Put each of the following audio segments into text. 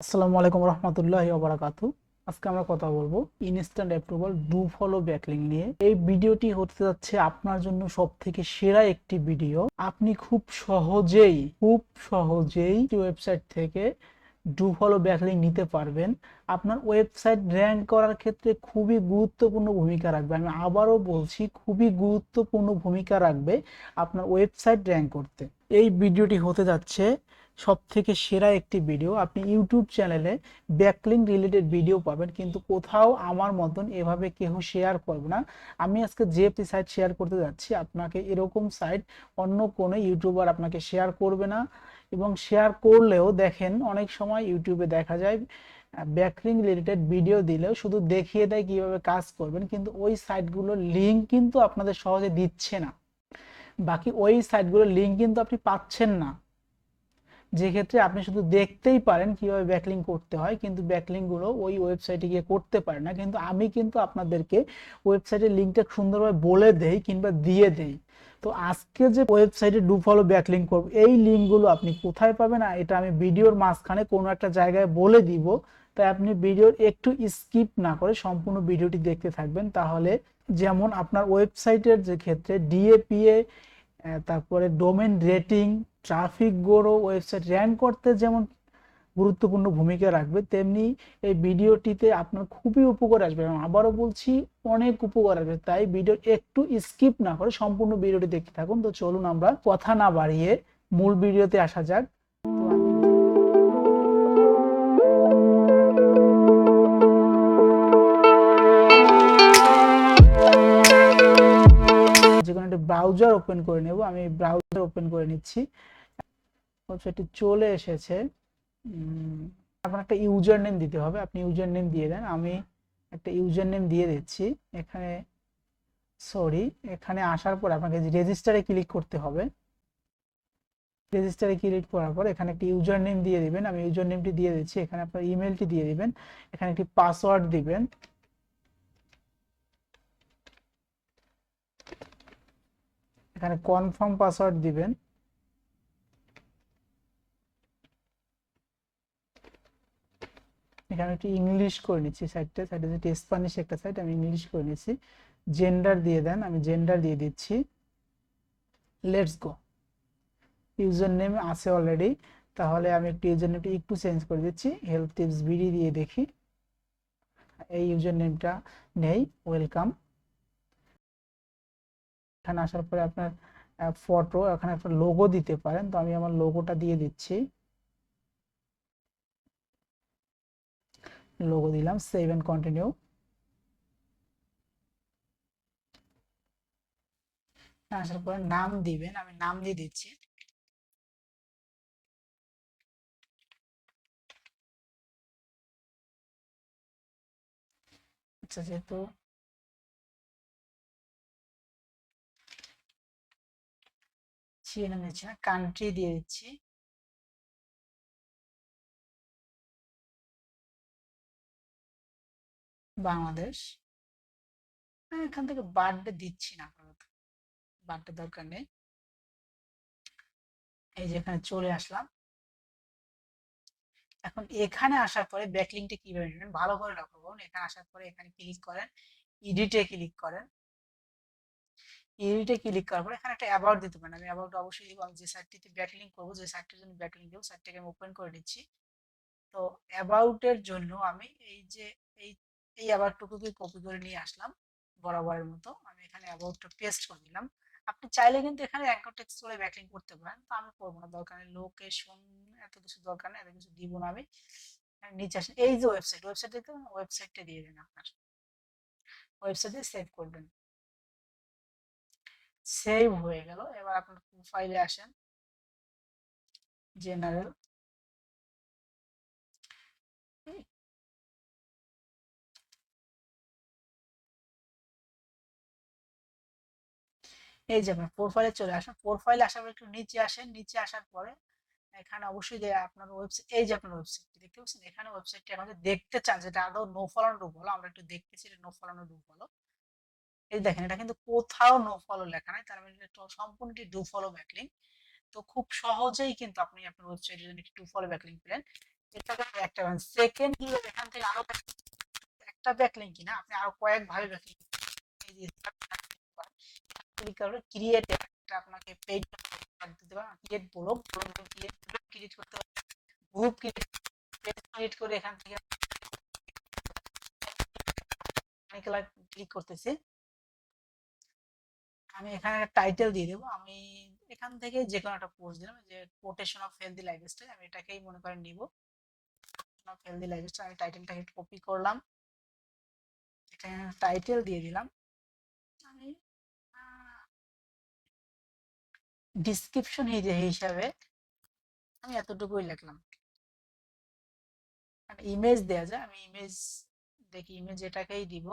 আসসালামু আলাইকুম রহমতুল্লাহি ওয়া বারাকাতু। আজকে আমরা কথা বলবো instant approval do follow backlink নিয়ে। এই ভিডিওটি হতে যাচ্ছে আপনার জন্য সব থেকে সেরা একটি ভিডিও। আপনি খুব সহজেই ওয়েবসাইট থেকে ডু ফলো ব্যাকলিং নিতে পারবেন। আপনার ওয়েবসাইট র্যাঙ্ক করার ক্ষেত্রে খুবই গুরুত্বপূর্ণ ভূমিকা রাখবে। আমি আবারও বলছি, খুবই গুরুত্বপূর্ণ ভূমিকা রাখবে আপনার ওয়েবসাইট র্যাঙ্ক করতে। এই ভিডিওটি হতে যাচ্ছে সব থেকে সেরা একটি ভিডিও। আপনি ইউটিউব চ্যানেলে ব্যাকলিং রিলেটেড ভিডিও পাবেন, কিন্তু কোথাও আমার মতন এভাবে কেউ শেয়ার করবে না। আমি আজকে যে সাইট শেয়ার করতে যাচ্ছি, আপনাকে এরকম সাইট অন্য কোনো ইউটিউবার আপনাকে শেয়ার করবে না। এবং শেয়ার করলেও দেখেন, অনেক সময় ইউটিউবে দেখা যায় ব্যাকলিং রিলেটেড ভিডিও দিলেও শুধু দেখিয়ে দেয় কিভাবে কাজ করবেন, কিন্তু ওই সাইটগুলোর লিঙ্ক কিন্তু আপনাদের সহজে দিচ্ছে না। বাকি ওই সাইটগুলোর লিঙ্ক কিন্তু আপনি পাচ্ছেন না, যে ক্ষেত্রে আপনি শুধু দেখতেই পারেন কিভাবে ব্যাকলিং করতে হয়, কিন্তু ব্যাকলিং গুলো ওই ওয়েবসাইটে গিয়ে করতে পারে না। কিন্তু আমি কিন্তু আপনাদেরকে ওয়েবসাইটের লিঙ্কটা সুন্দরভাবে বলে দেই কিংবা দিয়ে দেই। তো আজকে যে ওয়েবসাইটে ডু ফলো ব্যাকলিং করব, এই লিঙ্কগুলো আপনি কোথায় পাবেন, এটা আমি ভিডিওর মাঝখানে কোনো একটা জায়গায় বলে দিব। তাই আপনি ভিডিওর একটু স্কিপ না করে সম্পূর্ণ ভিডিওটি দেখতে থাকবেন। তাহলে যেমন আপনার ওয়েবসাইটের যে ক্ষেত্রে ডিএপিএ, তারপরে domain rating, traffic grow, website rank করতে যেমন গুরুত্বপূর্ণ ভূমিকা রাখবে, তেমনি এই ভিডিওটিতে আপনার খুবই উপকার আসবে। এবং আবারও বলছি, অনেক উপকার আসবে। তাই ভিডিও একটু স্কিপ না করে সম্পূর্ণ ভিডিওটি দেখতে থাকুন। তো চলুন আমরা কথা না বাড়িয়ে মূল ভিডিওতে আসা যাক। তো আমি যে কোনো একটা ব্রাউজার ওপেন করে নেব। আমি ব্রাউজার ওপেন করে নিচ্ছি। ওয়েবসাইটটি চলে এসেছে। আপনার একটা ইউজার নেম দিতে হবে, আপনি ইউজার নেম দিয়ে দেন। আমি একটা ইউজার নেম দিয়ে দিচ্ছি। এখানে এখানে আসার পর আপনাকে রেজিস্টারে ক্লিক করতে হবে। রেজিস্টারে ক্লিক করার পর এখানে একটা ইউজার নেম দিয়ে দিবেন। আমি ইউজার নেমটি দিয়ে দিচ্ছি। এখানে আপনার ইমেলটি দিয়ে দিবেন। এখানে একটি পাসওয়ার্ড দিবেন। এখানে কনফার্ম পাসওয়ার্ড দিবেন। এখানে একটু ইংলিশ করে নিচ্ছি। সাইটটা যেটি স্প্যানিশ একটা সাইট, আমি ইংলিশ করে নিচ্ছি। জেন্ডার দিয়ে দেন, আমি জেন্ডার দিয়ে দিচ্ছি। Let's go. ইউজার নেম আছে অলরেডি, তাহলে আমি একটু ইউজার নেমটা একটু চেঞ্জ করে দিচ্ছি। হেল্প টিপস বিডি দিয়ে দেখি। এই ইউজার নেমটা নেই। ওয়েলকাম। এখানে আসার পরে আপনার ফটো, এখানে একটা লোগো দিতে পারেন। তো আমি আমার লোগোটা দিয়ে দিচ্ছি। লোগো দিলাম, সেভ এন্ড কন্টিনিউ। আসার পরে নাম দিবেন, আমি নাম দিয়ে দিচ্ছি। আচ্ছা, যেহেতু নাম দিচ্ছি না, কান্ট্রি দিয়ে দিচ্ছি বাংলাদেশ। এখান থেকে বার্থডে দিচ্ছি না, বার্থডে দরকার নেই। এই যে এখানে চলে আসলাম। এখন এখানে আসার পরে ব্যাকলিংকটা কিভাবে নেবেন ভালো করে লক্ষ্য করুন। এখানে আসার পরে এখানে ক্লিক করেন, এডিটে ক্লিক করেন। এডিটে ক্লিক করার পরে এখানে একটা অ্যাবাউট দিতে পারেন। আমি অ্যাবাউট অবশ্যই দিব। আমি যে সাইটটিতে ব্যাকলিংক করবো, যে সাইটটির জন্য ব্যাকলিংক দেবো, সাইটটাকে আমি ওপেন করে নিচ্ছি। তো অ্যাবাউটের জন্য আমি এই যে এই এই অ্যাবাউটটুকুকে কপি করে নিয়ে আসলাম বরাবরের মতো। আমি এখানে অ্যাবাউটটা পেস্ট করে দিলাম। আপনি চাইলে কিন্তু এখানে অ্যাঙ্কর টেক্সট করে ব্যাকলিংক করতে পারেন, তো আমি করবো না, দরকার নেই। লোকেশন এত কিছু দরকার নেই, এত কিছু দিব না আমি। নিচে আসেন, এই যে ওয়েবসাইটে তো ওয়েবসাইটটা দিয়ে দেন। আপনার ওয়েবসাইটে সেভ করবেন। সেভ হয়ে গেল। এবার আপনার প্রোফাইলে আসেন, জেনারেল। এই যে আপনার প্রোফাইলে চলে আসেন। প্রোফাইলে আসার পর একটু নিচে আসেন। নিচে আসার পরে এখানে অবশ্যই যে আপনার ওয়েবসাইট, এই যে আপনার ওয়েবসাইট দেখতে পাচ্ছেন, এখানে ওয়েবসাইটটি আমাদের দেখতে চান যেটা আদৌ নো ফলো ডু ফলো, আমরা একটু দেখতেছি এটা নো ফলো ডু ফলো। এই দেখেন, এটা কিন্তু কোথাও নো ফলো লেখা নাই, তার মানে এটা সম্পূর্ণটি ডু ফলো ব্যাকলিংক। তো খুব সহজেই কিন্তু আপনি আপনার ওয়েবসাইটের জন্য একটু ডু ফলো ব্যাকলিংক পেলেন। এটাকে একটা সেকেন্ড কি এখান থেকে আরো একটা ব্যাকলিংক কিনা আপনি আরো কয়েক ভাবে ব্যাকলিংক এই যে ক্লিক করলে ক্রিয়েট একটা আপনাকে পেজ দিতে পারেন ক্রিয়েট ব্লগ ক্রিয়েট করতে পারেন গ্রুপ ক্রিয়েট করে এখান থেকে ক্লিক করতেছি আমি এখানে একটা টাইটেল দিয়ে দেবো আমি এখান থেকে যে কোনো একটা পোস্ট দিলাম যে কোটেশন অফ হেলদি লাইফস্টাইল আমি এটাকেই মনে করেন নিব অফ হেলদি লাইফস্টাইল আমি টাইটেলটাকে কপি করলাম এখানে টাইটেল দিয়ে দিলাম আমি ডিসক্রিপশন হিসাবে আমি এতটুকুই লিখলাম ইমেজ দেয়া যায় আমি ইমেজ দেখি ইমেজ এটাকেই দিব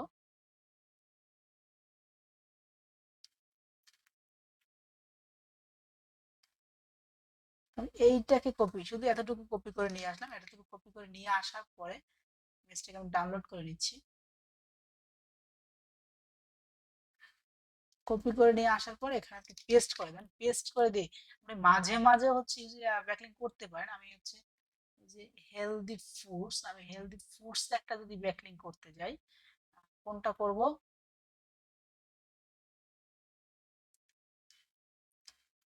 এইটাকে কপি শুধু এতটুকু কপি করে নিয়ে আসলাম এতটুকু কপি করে নিয়ে আসার পরে ইমেজটাকে আমি ডাউনলোড করে নিচ্ছি কপি করে নিয়ে আসার পরে এখানে আপনি পেস্ট করে দেন পেস্ট করে দিয়ে আপনি মাঝে মাঝে হচ্ছে যে ব্যাকলিংক করতে পারেন আমি হচ্ছে যে হেলদি ফুডস আমি হেলদি ফুডস একটা যদি ব্যাকলিংক করতে যাই কোনটা করব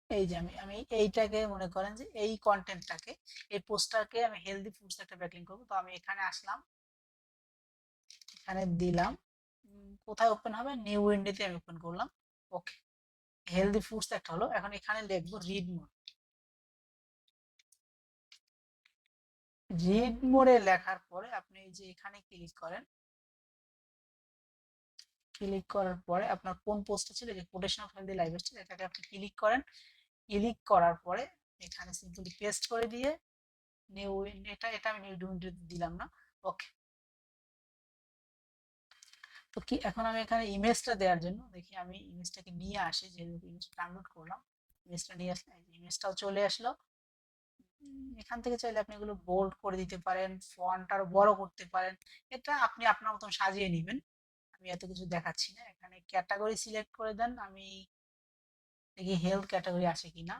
এই যে আমি আমি এইটাকে মনে করেন যে এই কন্টেন্টটাকে এই পোস্টটাকে আমি হেলদি ফুডস একটা ব্যাকলিংক করব তো আমি এখানে আসলাম এখানে দিলাম কোথায় ওপেন হবে নিউ উইন্ডোতে আমি ওপেন করলাম ওকে হেলদি ফুডস একটা হলো এখন এখানে লিখবো রিড মোডে লেখার পরে আপনি এই যে এখানে ক্লিক করেন ক্লিক করার পরে আপনার কোন পোস্টটা ছিল যে কোটেশন অফ হেলদি লাইফস্টাইল এটাকে আপনি ক্লিক করেন ক্লিক করার পরে এখানে সিম্পলি পেস্ট করে দিয়ে নিউ এটা আমি নিউ উইন্ডো দিলাম না ওকে তো কি এখন আমি এখানে ইমেজটা দেওয়ার জন্য দেখি আমি ইমেজটাকে নিয়ে আসি যেহেতু ইমেজটা ডাউনলোড করলাম ইমেজটা নিয়ে আসলে ইমেজটাও চলে আসলো এখান থেকে চাইলে আপনি এগুলো বোল্ড করে দিতে পারেন ফন্ট আরো বড় করতে পারেন এটা আপনি আপনার মতন সাজিয়ে নেবেন আমি এত কিছু দেখাচ্ছি না এখানে ক্যাটাগরি সিলেক্ট করে দেন আমি দেখি হেলথ ক্যাটাগরি আছে কিনা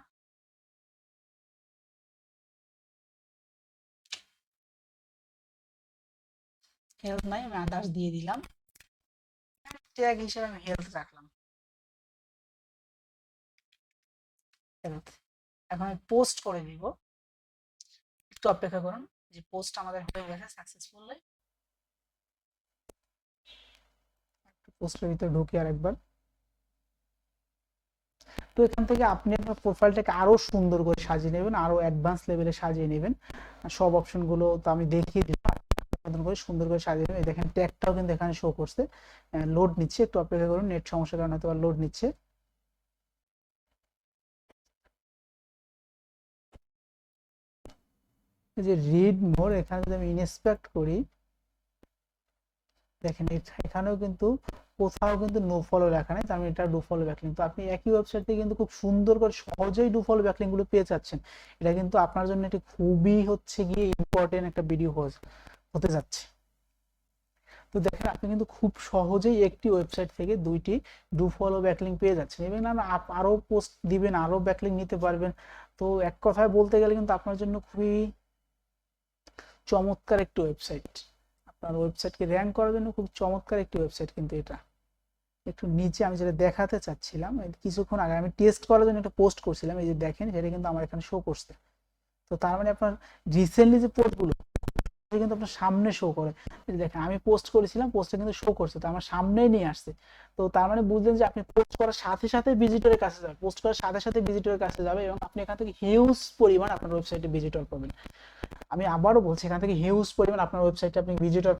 হেলথ নাই আমি আদার্স দিয়ে দিলাম ট্যাগ হিসেবে আমি হেলথ রাখলাম হেলথ এখন আমি পোস্ট করে দিব একটু অপেক্ষা করুন যে পোস্ট আমাদের হয়ে গেছে সাকসেসফুলি পোস্টের ভিতরে ঢুকি আরেকবার তো এখান থেকে আপনি আপনার প্রোফাইলটাকে আরো সুন্দর করে সাজিয়ে নেবেন আরো অ্যাডভান্স লেভেলে সাজিয়ে নেবেন সব অপশনগুলো তো আমি দেখিয়ে দিলাম করে সুন্দর করে সাজিয়ে নেবেন দেখেন ট্যাগটাও কিন্তু এখানে শো করছে লোড নিচ্ছে একটু অপেক্ষা করুন নেট সমস্যার কারণে হয়তো লোড নিচ্ছে যে রিড মোর এখানে যদি আমি ইনস্পেক্ট করি দেখেন এখানেও কিন্তু কোথাও কিন্তু নো ফলো লেখা নেই তার মানে এটা ডু ফলো ব্যাকলিংক তো আপনি একই ওয়েবসাইট থেকে কিন্তু খুব সুন্দর করে সহজেই ডু ফলো ব্যাকলিংক গুলো পেয়ে যাচ্ছেন এটা কিন্তু আপনার জন্য একটি খুবই হচ্ছে গিয়ে ইম্পর্টেন্ট একটা ভিডিও হতে যাচ্ছে তো দেখেন আপনি কিন্তু খুব সহজেই একটি ওয়েবসাইট থেকে দুইটি ডু ফলো ব্যাকলিংক পেয়ে যাচ্ছেন এবং আরো পোস্ট দিবেন আরো ব্যাকলিংক নিতে পারবেন তো এক কথায় বলতে গেলে কিন্তু আপনার জন্য খুবই চমৎকার একটি ওয়েবসাইট আপনার ওয়েবসাইটকে র্যাঙ্ক করার জন্য খুব চমৎকার একটি ওয়েবসাইট কিন্তু এটা একটু নিচে আমি যেটা দেখাতে চাচ্ছিলাম কিছুক্ষণ আগে আমি টেস্ট করার জন্য একটা পোস্ট করছিলাম এই যে দেখেন সেটা কিন্তু আমার এখানে শো করছে তো তার মানে আপনার রিসেন্টলি যে পোস্টগুলো কিন্তু আপনার সামনে শো করে দেখেন আমি পোস্ট করেছিলাম পোস্টটা কিন্তু শো করছে তো আমার সামনেই নিয়ে আসছে তো তার মানে বুঝলেন যে আপনি পোস্ট করার সাথে সাথে ভিজিটরের কাছে যাবে পোস্ট করার সাথে সাথে ভিজিটরের কাছে যাবে এবং আপনি এখান থেকে হিউজ পরিমাণ আপনার ওয়েবসাইটে ভিজিটর পাবেন আমি আবারও বলছি এখান থেকে হিউজ পরিমাণ আপনার ওয়েবসাইটে আপনি ভিজিটর